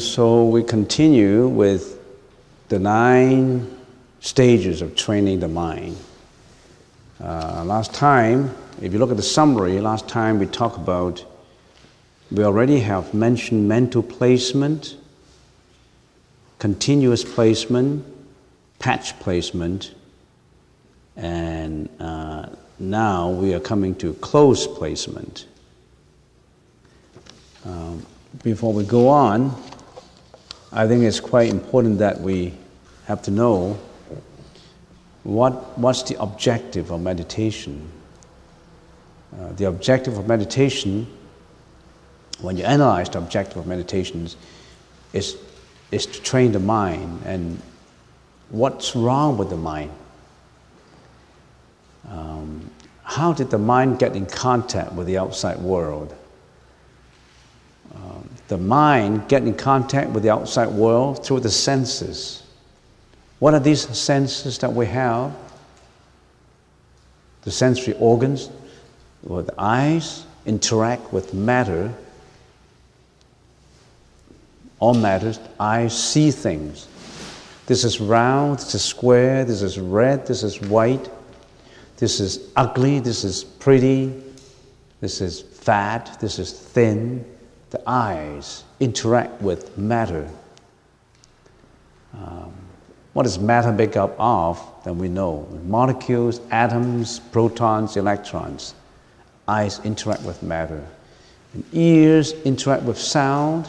so we continue with the 9 stages of training the mind. Last time, if you look at the summary, last time we talked about, we already have mentioned mental placement, continuous placement, patch placement, and now we are coming to close placement. Before we go on, I think it's quite important that we have to know what's the objective of meditation. The objective of meditation, when you analyze the objective of meditation, is to train the mind. And what's wrong with the mind? How did the mind get in contact with the outside world? The mind gets in contact with the outside world through the senses. What are these senses that we have? The sensory organs, or the eyes, interact with matter. All matters, eyes see things. This is round, this is square, this is red, this is white, this is ugly, this is pretty, this is fat, this is thin. The eyes interact with matter. What is matter made up of? Then we know. Molecules, atoms, protons, electrons. Eyes interact with matter. And ears interact with sound.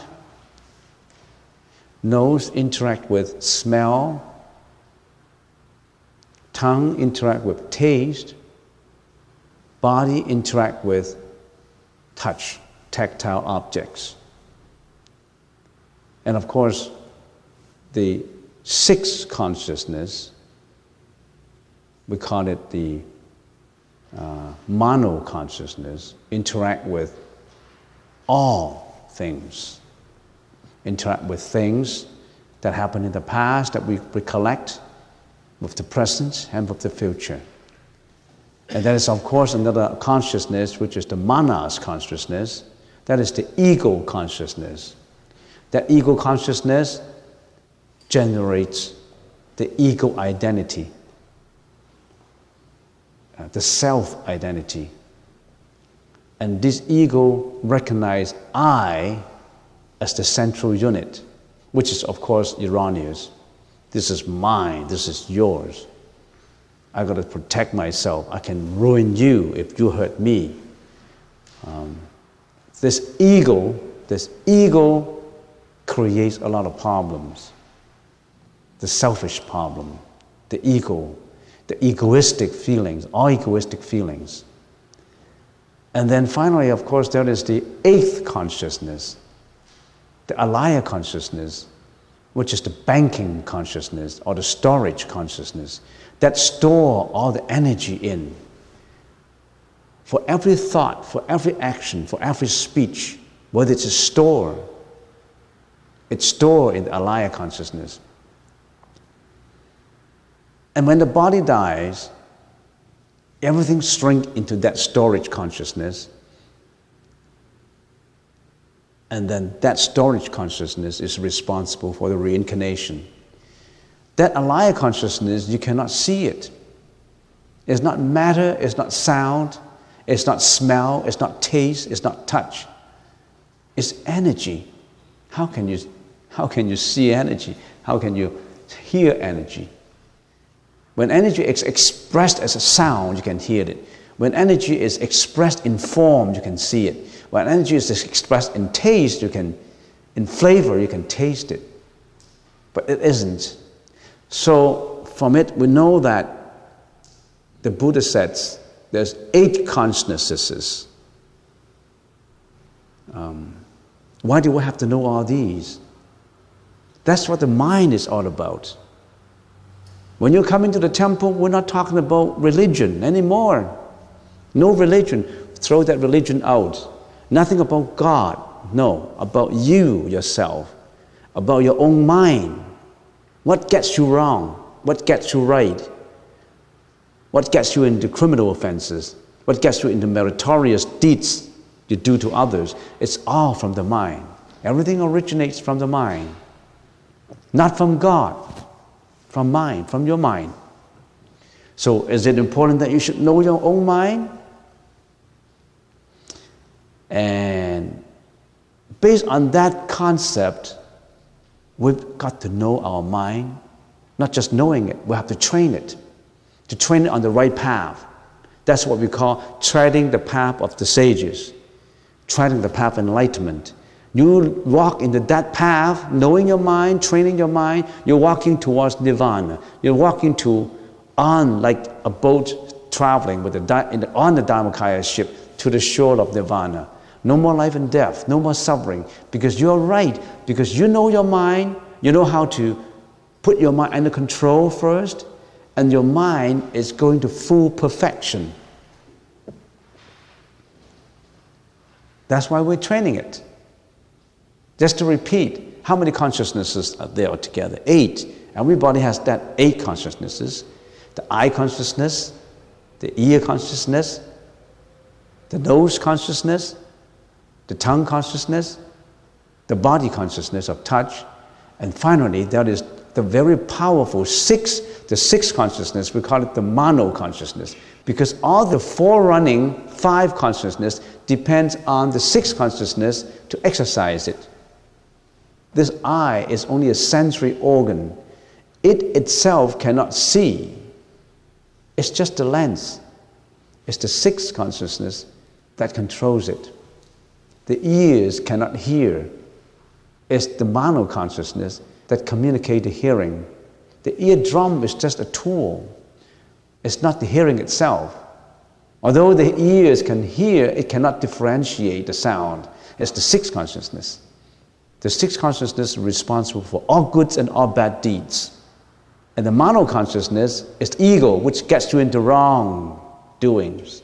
Nose interact with smell. Tongue interact with taste. Body interact with touch, tactile objects. And of course, the 6th consciousness, we call it the mono consciousness, interact with all things. Interact with things that happened in the past that we recollect, with the present and with the future. And there is, of course, another consciousness, which is the manas consciousness. That is the ego consciousness. That ego consciousness generates the ego identity, the self-identity. And this ego recognizes I as the central unit, which is, of course, erroneous. This is mine, this is yours. I got to protect myself. I can ruin you if you hurt me. This ego creates a lot of problems. The selfish problem, the ego, the egoistic feelings, all egoistic feelings. And then finally, of course, there is the 8th consciousness, the alaya consciousness, which is the banking consciousness or the storage consciousness that store all the energy in. For every thought, for every action, for every speech, whether it's a store, it's stored in the alaya consciousness. And when the body dies, everything shrinks into that storage consciousness. And then that storage consciousness is responsible for the reincarnation. That alaya consciousness, you cannot see it. It's not matter, it's not sound, it's not smell, it's not taste, it's not touch. It's energy. How can you see energy? How can you hear energy? When energy is expressed as a sound, you can hear it. When energy is expressed in form, you can see it. When energy is expressed in taste, in flavor, you can taste it. But it isn't. So from it, we know that the Buddha says there's 8 consciousnesses. Why do we have to know all these? That's what the mind is all about. When you come into the temple, we're not talking about religion anymore. No religion. Throw that religion out. Nothing about God. No, about you, yourself. About your own mind. What gets you wrong? What gets you right? What gets you into criminal offenses? What gets you into meritorious deeds you do to others? It's all from the mind. Everything originates from the mind. Not from God, from mind, from your mind. So is it important that you should know your own mind? And based on that concept, we've got to know our mind. Not just knowing it, we have to train it on the right path. That's what we call treading the path of the sages, treading the path of enlightenment. You walk into that path, knowing your mind, training your mind, you're walking towards nirvana. You're walking on like a boat traveling on the Dharmakaya ship to the shore of nirvana. No more life and death, no more suffering, because you're right, because you know your mind, you know how to put your mind under control first, and your mind is going to full perfection. That's why we're training it. Just to repeat, how many consciousnesses are there altogether? 8. Everybody has that 8 consciousnesses. The eye consciousness, the ear consciousness, the nose consciousness, the tongue consciousness, the body consciousness of touch, and finally there is the very powerful 6, the 6th consciousness. We call it the mano consciousness, because all the forerunning 5 consciousness depends on the 6th consciousness to exercise it. This eye is only a sensory organ. It itself cannot see. It's just the lens. It's the 6th consciousness that controls it. The ears cannot hear. It's the mano consciousness that communicates the hearing. The eardrum is just a tool. It's not the hearing itself. Although the ears can hear, it cannot differentiate the sound. It's the 6th consciousness. The 6th consciousness is responsible for all goods and all bad deeds. And the mano consciousness is the ego, which gets you into wrong doings.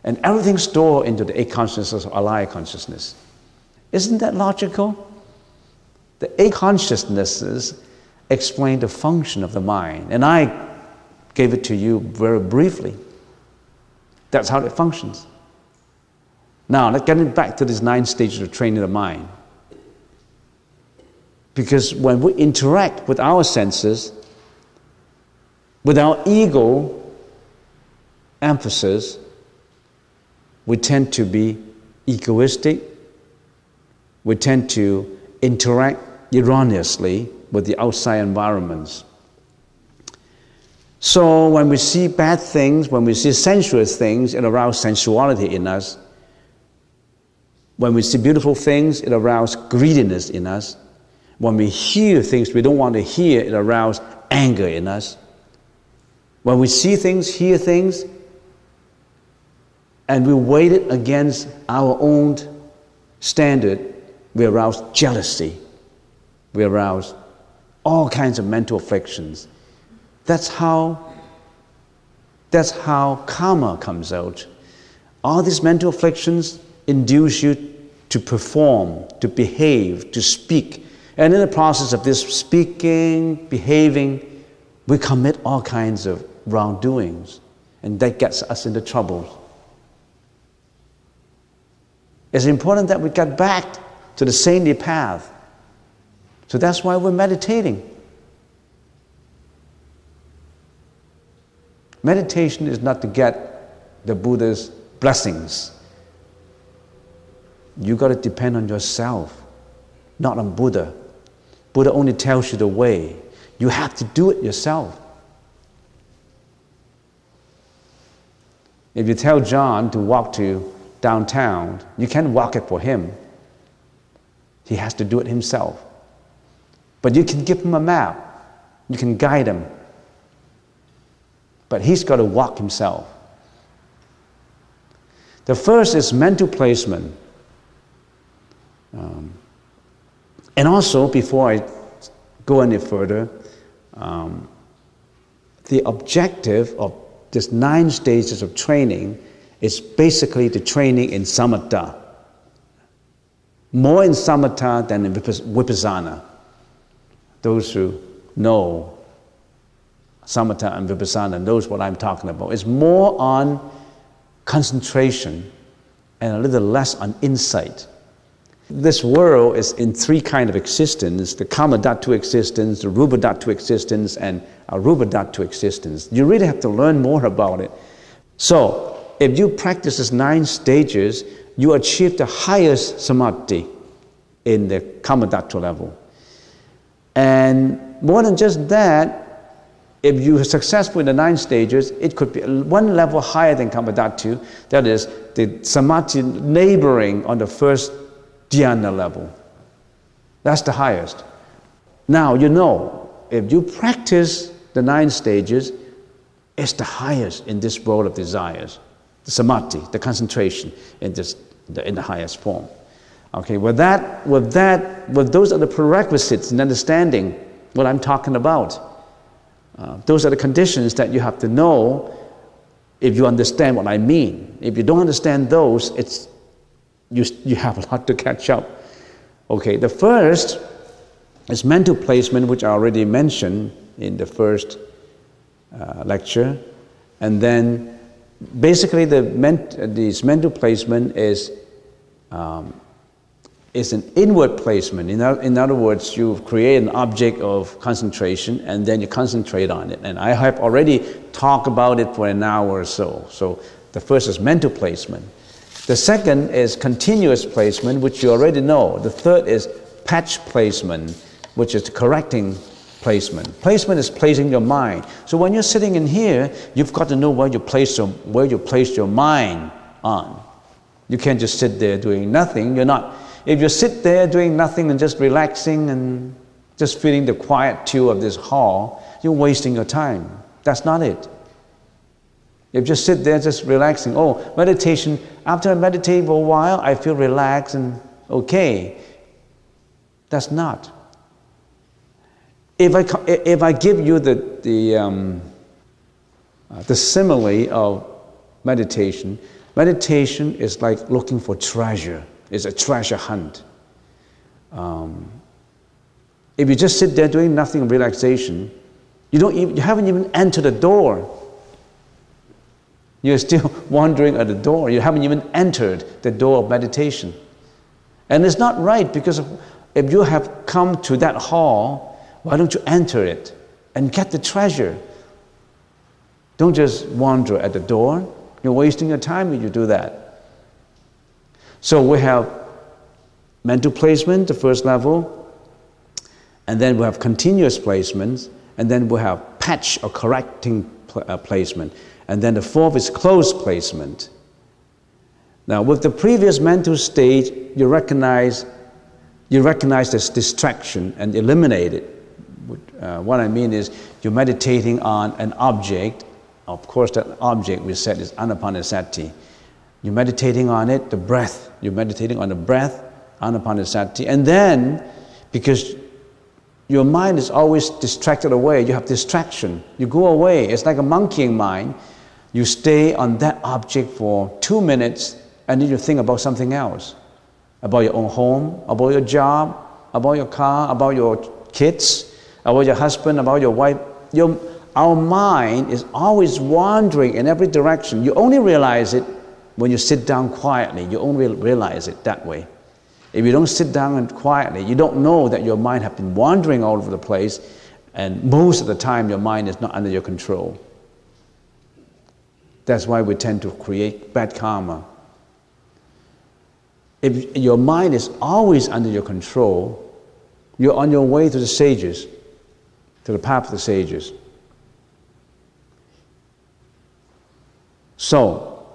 And everything stored into the 8 consciousnesses of alaya consciousness. Isn't that logical? The 8 consciousnesses explain the function of the mind. And I gave it to you very briefly. That's how it functions. Now, let's get back to these 9 stages of training the mind. Because when we interact with our senses, with our ego emphasis, we tend to be egoistic. We tend to interact erroneously with the outside environments. So when we see bad things, when we see sensuous things, it arouses sensuality in us. When we see beautiful things, it arouses greediness in us. When we hear things we don't want to hear, it arouses anger in us. When we see things, hear things, and we weigh it against our own standard, we arouse jealousy. We arouse all kinds of mental afflictions. That's how karma comes out. All these mental afflictions induce you to perform, to behave, to speak. And in the process of this speaking, behaving, we commit all kinds of wrongdoings. And that gets us into trouble. It's important that we get back to the saintly path. So that's why we're meditating. Meditation is not to get the Buddha's blessings. You got to depend on yourself, not on Buddha. Buddha only tells you the way. You have to do it yourself. If you tell John to walk to downtown, you can't walk it for him. He has to do it himself. But you can give him a map. You can guide him. But he's got to walk himself. The first is mental placement. And also, before I go any further, the objective of these 9 stages of training is basically the training in samatha. More in samatha than in vipassana. Those who know samatha and vipassana knows what I'm talking about. It's more on concentration and a little less on insight. This world is in three kinds of existence: the Kama Dhatu existence, the Rupa Dhatu existence, and Arupa Dhatu existence. You really have to learn more about it. So, if you practice these 9 stages, you achieve the highest samadhi in the Kama Dhatu level. And more than just that, if you are successful in the 9 stages, it could be one level higher than Kama Dhatu, that is the samadhi neighboring on the first dhyana level. That's the highest. Now, you know, if you practice the 9 stages, it's the highest in this world of desires. The samadhi, the concentration in the highest form. Okay, with those are the prerequisites in understanding what I'm talking about. Those are the conditions that you have to know if you understand what I mean. If you don't understand those, you have a lot to catch up. Okay, the first is mental placement, which I already mentioned in the first lecture. And then basically this mental placement is an inward placement. In other words, you create an object of concentration and then you concentrate on it. And I have already talked about it for an hour or so. So the first is mental placement. The second is continuous placement, which you already know. The third is patch placement, which is correcting placement. Placement is placing your mind. So when you're sitting in here, you've got to know where you place your mind on. You can't just sit there doing nothing. If you sit there doing nothing and just relaxing and just feeling the quietude of this hall, you're wasting your time. That's not it. If you just sit there just relaxing, meditation, after I meditate for a while, I feel relaxed and okay. That's not. If I give you the simile of meditation, meditation is like looking for treasure. It's a treasure hunt. If you just sit there doing nothing, relaxation, you haven't even entered the door. You're still wandering at the door. You haven't even entered the door of meditation. And it's not right, because if you have come to that hall, why don't you enter it and get the treasure? Don't just wander at the door. You're wasting your time when you do that. So we have mental placement, the first level, and then we have continuous placements, and then we have patch or correcting placement. And then the fourth is close placement. Now, with the previous mental stage, you recognize this distraction and eliminate it. What I mean is, you're meditating on an object. Of course, that object we said is anapanasati. You're meditating on it, the breath. You're meditating on the breath, anapanasati. And then, because your mind is always distracted away, you have distraction. You go away. It's like a monkeying mind. You stay on that object for 2 minutes, and then you think about something else. About your own home, about your job, about your car, about your kids, about your husband, about your wife. Our mind is always wandering in every direction. You only realize it when you sit down quietly. You only realize it that way. If you don't sit down and quietly, you don't know that your mind has been wandering all over the place, and most of the time your mind is not under your control. That's why we tend to create bad karma. If your mind is always under your control, you're on your way to the sages, to the path of the sages. So,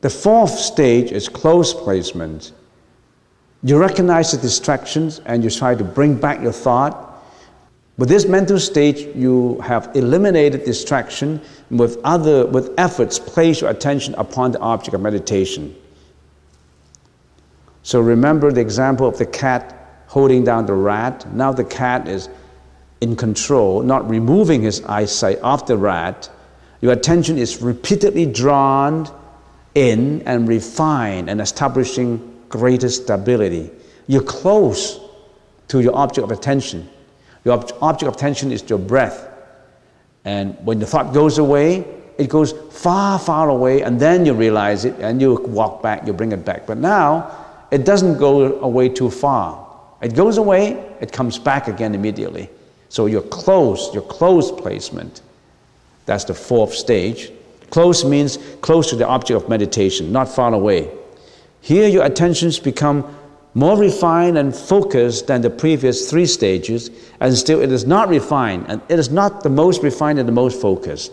the fourth stage is close placement. You recognize the distractions and you try to bring back your thought. With this mental stage, you have eliminated distraction. With efforts, place your attention upon the object of meditation. So remember the example of the cat holding down the rat. Now the cat is in control, not removing his eyesight off the rat. Your attention is repeatedly drawn in and refined and establishing greater stability. You're close to your object of attention. Your object of attention is your breath. And when the thought goes away, it goes far, far away, and then you realize it, and you walk back, you bring it back. But now, it doesn't go away too far. It goes away, it comes back again immediately. So your close placement, that's the fourth stage. Close means close to the object of meditation, not far away. Here your attentions become more refined and focused than the previous three stages, and still it is not refined, and it is not the most refined and the most focused,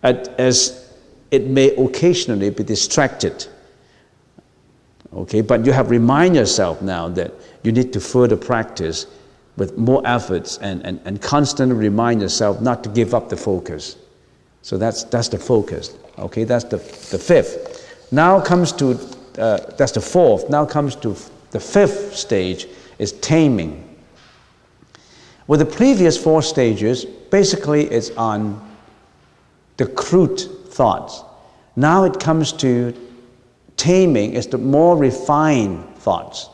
as it may occasionally be distracted. Okay, but you have remind yourself now that you need to further practice with more efforts and constantly remind yourself not to give up the focus. So that's the focus. Okay, that's the fifth. Now comes to, that's the fourth. Now comes to the fifth stage, is taming. With the previous four stages, basically it's on the crude thoughts. Now it comes to taming, is the more refined thoughts.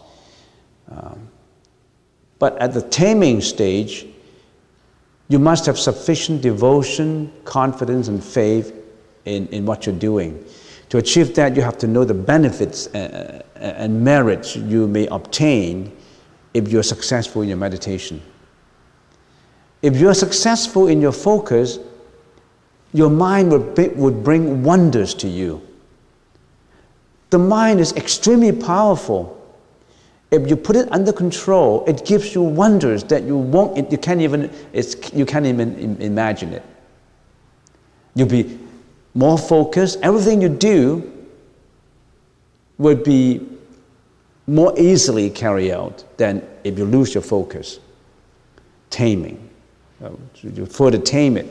But at the taming stage, you must have sufficient devotion, confidence, and faith in what you're doing. To achieve that, you have to know the benefits and merits you may obtain if you're successful in your meditation. If you're successful in your focus, your mind would bring wonders to you. The mind is extremely powerful. If you put it under control, it gives you wonders that you can't even imagine it. You'll be more focused. Everything you do would be more easily carried out than if you lose your focus. Taming. You further tame it.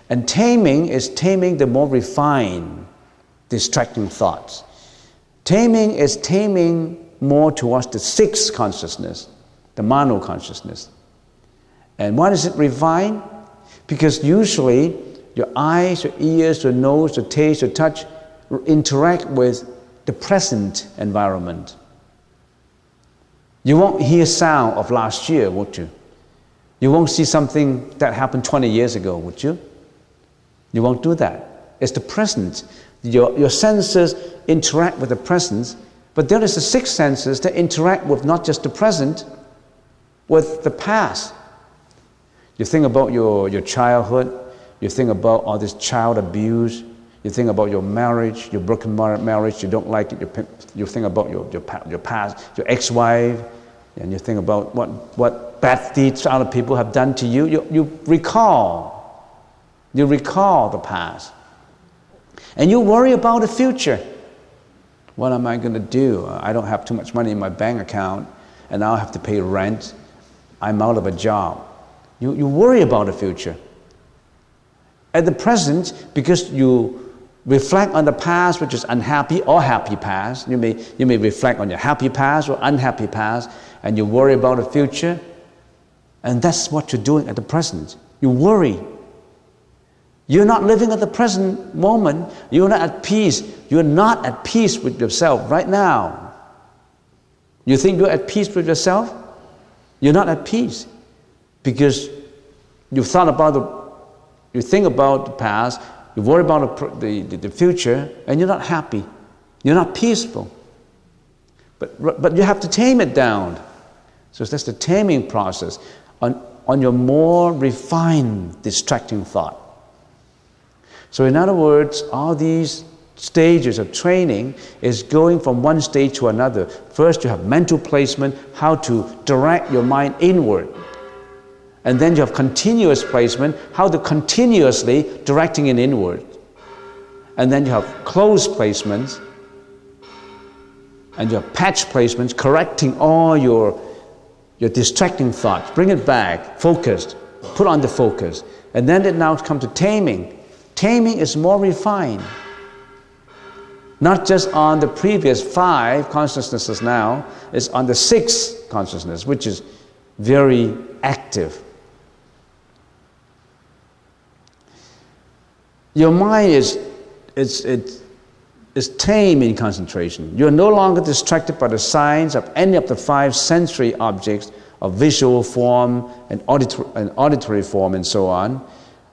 And taming is taming the more refined, distracting thoughts. Taming is taming more towards the sixth consciousness, the mano consciousness. And why does it refine? Because usually your eyes, your ears, your nose, your taste, your touch interact with the present environment. You won't hear sound of last year, would you? You won't see something that happened 20 years ago, would you? You won't do that. It's the present. Your senses interact with the present, but there is the six senses that interact with not just the present, with the past. You think about your childhood, you think about all this child abuse, you think about your marriage, your broken marriage, you don't like it, you think about your past, your ex-wife, and you think about what bad deeds other people have done to you. You recall the past. And you worry about the future. What am I going to do? I don't have too much money in my bank account, and now I have to pay rent. I'm out of a job. You worry about the future. At the present, because you reflect on the past, which is unhappy or happy past, you may reflect on your happy past or unhappy past, and you worry about the future, and that's what you're doing at the present. You worry. You're not living at the present moment. You're not at peace. You're not at peace with yourself right now. You think you're at peace with yourself? You're not at peace because you think about the past, you worry about the future, and you're not happy. You're not peaceful. But you have to tame it down. So that's the taming process on your more refined, distracting thought. So in other words, all these stages of training is going from one stage to another. First you have mental placement, how to direct your mind inward. And then you have continuous placement, how to continuously directing it inward. And then you have close placements, and you have patch placements, correcting all your distracting thoughts. Bring it back, focused, put on the focus. And then it now comes to taming. Taming is more refined. Not just on the previous 5 consciousnesses now, it's on the 6th consciousness, which is very active. Your mind is tame in concentration. You're no longer distracted by the signs of any of the 5 sensory objects of visual form and auditory form and so on.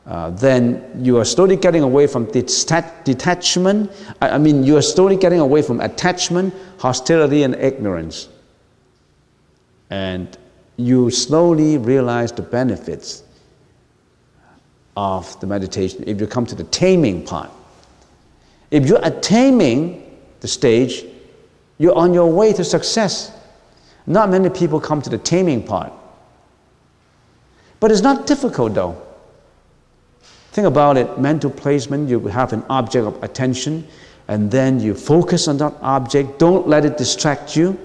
then you are slowly getting away from detachment. You are slowly getting away from attachment, hostility, and ignorance. And you slowly realize the benefits of the meditation if you come to the taming part. If you're at taming the stage, you're on your way to success. Not many people come to the taming part. But it's not difficult though. Think about it, mental placement, you have an object of attention, and then you focus on that object, don't let it distract you,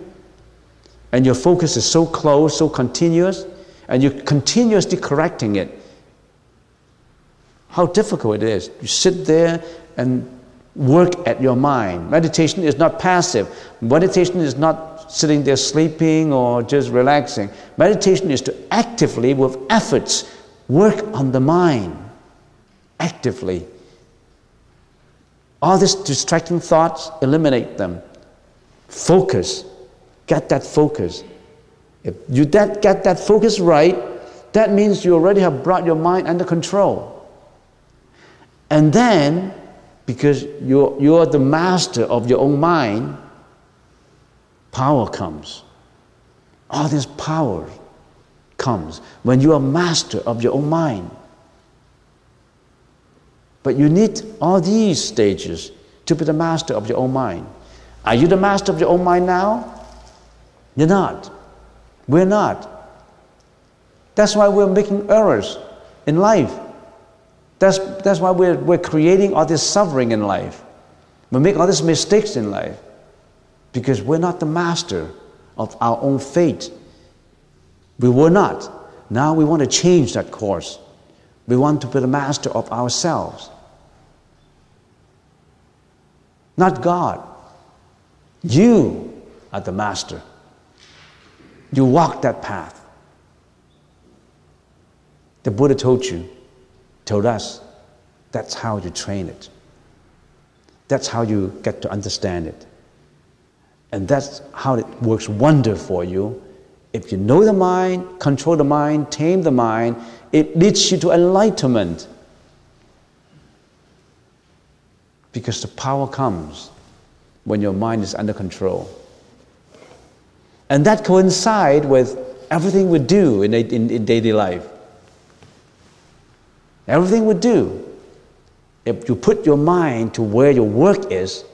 and your focus is so close, so continuous, and you're continuously correcting it. How difficult it is. You sit there and work at your mind. Meditation is not passive. Meditation is not sitting there sleeping or just relaxing. Meditation is to actively, with efforts, work on the mind. Actively. All these distracting thoughts, eliminate them. Focus. Get that focus. If you get that focus right, that means you already have brought your mind under control. And then, because you're the master of your own mind, power comes. All this power comes when you are master of your own mind. But you need all these stages to be the master of your own mind. Are you the master of your own mind now? You're not. We're not. That's why we're making errors in life. That's why we're creating all this suffering in life. We make all these mistakes in life because we're not the master of our own fate. We were not. Now we want to change that course. We want to be the master of ourselves. Not God. You are the master. You walk that path. The Buddha told us, that's how you train it. That's how you get to understand it. And that's how it works wonder for you. If you know the mind, control the mind, tame the mind, it leads you to enlightenment. Because the power comes when your mind is under control. And that coincides with everything we do in daily life. Everything we do. If you put your mind to where your work is,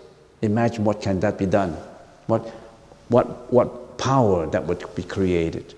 imagine what can that be done. What power that would be created.